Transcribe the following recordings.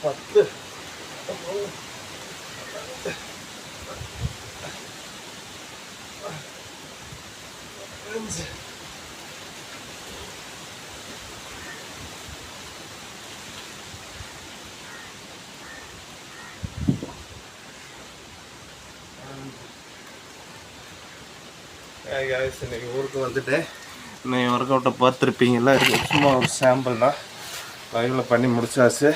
10 5 guys, இன்னைக்கு ஊருக்கு வந்துட்டேன். இன்னைக்கு ஒர்க் அவுட்டை பார்த்துருப்பீங்களா, சும்மா ஒரு சாம்பிள் தான் லைவில் பண்ணி முடிச்சாச்சு.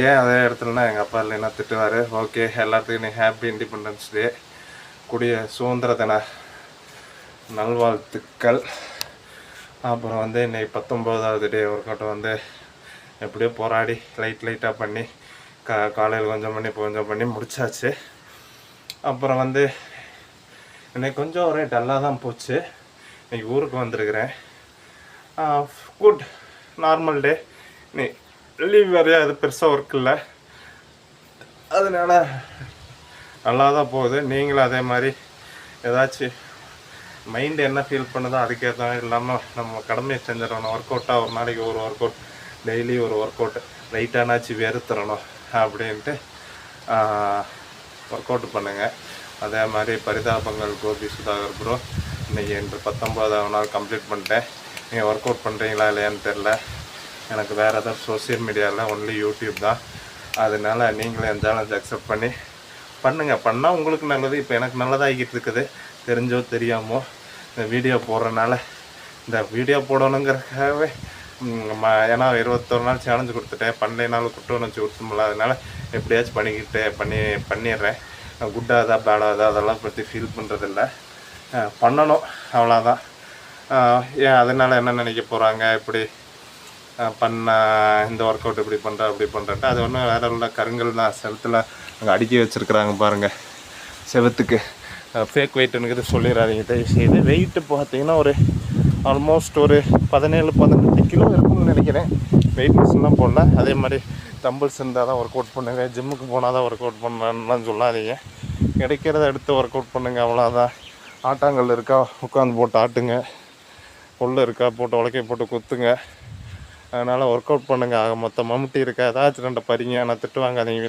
ஏன் அதே இடத்துலனா எங்கள் அப்பா இல்லைன்னா திட்டுவார். ஓகே, எல்லாத்துக்கும் இன்னைக்கு ஹாப்பி இண்டிபெண்டன்ஸ் டே, கூடிய சுதந்திர தின நல்வாழ்த்துக்கள். அப்புறம் வந்து இன்னைக்கு 19வது டே ஒர்க் அவுட்டை வந்து எப்படியோ போராடி லைட்டாக பண்ணி காலையில் கொஞ்சம் பண்ணி இப்போ கொஞ்சம் பண்ணி முடிச்சாச்சு. அப்புறம் வந்து இன்னைக்கு கொஞ்சம் ஒரே டல்லாக தான் போச்சு. இன்றைக்கி ஊருக்கு வந்திருக்கிறேன். Good normal day. நீ லீவ் வேறையா, அது பெருசாக ஒர்க் இல்லை, அதனால நல்லா தான் போகுது. நீங்களும் அதே மாதிரி ஏதாச்சும் மைண்டு என்ன ஃபீல் பண்ணுதோ அதுக்கேற்ற இல்லாமல் நம்ம கடமையை செஞ்சிடணும். ஒர்க் அவுட்டாக ஒரு நாளைக்கு ஒரு ஒர்க் அவுட், டெய்லி ஒரு ஒர்க் அவுட் லைட்டானாச்சு வெறுத்துடணும் அப்படின்ட்டு ஒர்க் அவுட் பண்ணுங்கள். அதே மாதிரி பரிதாபங்கள் கோபி சுதாகர் ப்ரோ, இன்றைக்கி என்று 19வது நாள் கம்ப்ளீட் பண்ணிட்டேன். நீங்கள் ஒர்க் அவுட் பண்ணுறீங்களா இல்லையான்னு தெரில. எனக்கு வேறு ஏதாவது சோசியல் மீடியாவில் ஒன்லி யூடியூப் தான். அதனால் நீங்களே என் சேலஞ்ச் அக்செப்ட் பண்ணி பண்ணுங்கள். பண்ணால் உங்களுக்கு நல்லது. இப்போ எனக்கு நல்லதாகிட்டு இருக்குது, தெரிஞ்சோ தெரியாமோ. இந்த வீடியோ போடுறனால, இந்த வீடியோ போடணுங்கிறதுக்காகவே ஏன்னா 21 நாள் சேலஞ்சு கொடுத்துட்டேன். பண்ணலைனாலும் குற்ற உணர்ச்சி கொடுத்துமில்ல, அதனால் எப்படியாச்சும் பண்ணிடுறேன். குட்டாதா பேடாதா அதெல்லாம் பற்றி ஃபீல் பண்ணுறதில்ல, பண்ணணும் அவ்வளோதான். ஏன் அதனால் என்ன நினைக்க போகிறாங்க, இப்படி பண்ண இந்த ஒர்க் அவுட் இப்படி பண்ணுறேன் அப்படி பண்ணுறேன்ட்டு, அது ஒன்றும் வேறு உள்ள கருங்கல் தான். செவத்தில் அங்கே அடுக்கி வச்சுருக்குறாங்க பாருங்கள். செவத்துக்கு ஃபேக் வெயிட்டுங்கிறது சொல்லிடாதீங்க தயவுசெய்து. வெயிட்டு பார்த்தீங்கன்னா ஒரு ஆல்மோஸ்ட் ஒரு 17-18 கிலோ இருக்கும்னு நினைக்கிறேன். வெயிட் மிஷின்லாம் போடல. அதே மாதிரி தம்பிள்ஸ் இருந்தால் தான் ஒர்க் அவுட் பண்ணுங்கள், ஜிம்முக்கு போனால் தான் ஒர்க் அவுட் பண்ணலான்னு சொல்லாதீங்க. கிடைக்கிறத எடுத்து ஒர்க் அவுட் பண்ணுங்கள், அவ்வளோதான். ஆட்டாங்கல் இருக்கா உட்காந்து போட்டு ஆட்டுங்க, புல் இருக்கா போட்டு உலக்கை போட்டு குத்துங்க. அதனால் ஒர்க் அவுட் பண்ணுங்கள். ஆக மொத்தம் மம்முட்டி இருக்கா, ஏதாச்சும் 2 பறிங்க. ஆனால் திட்டு வாங்காதீங்க.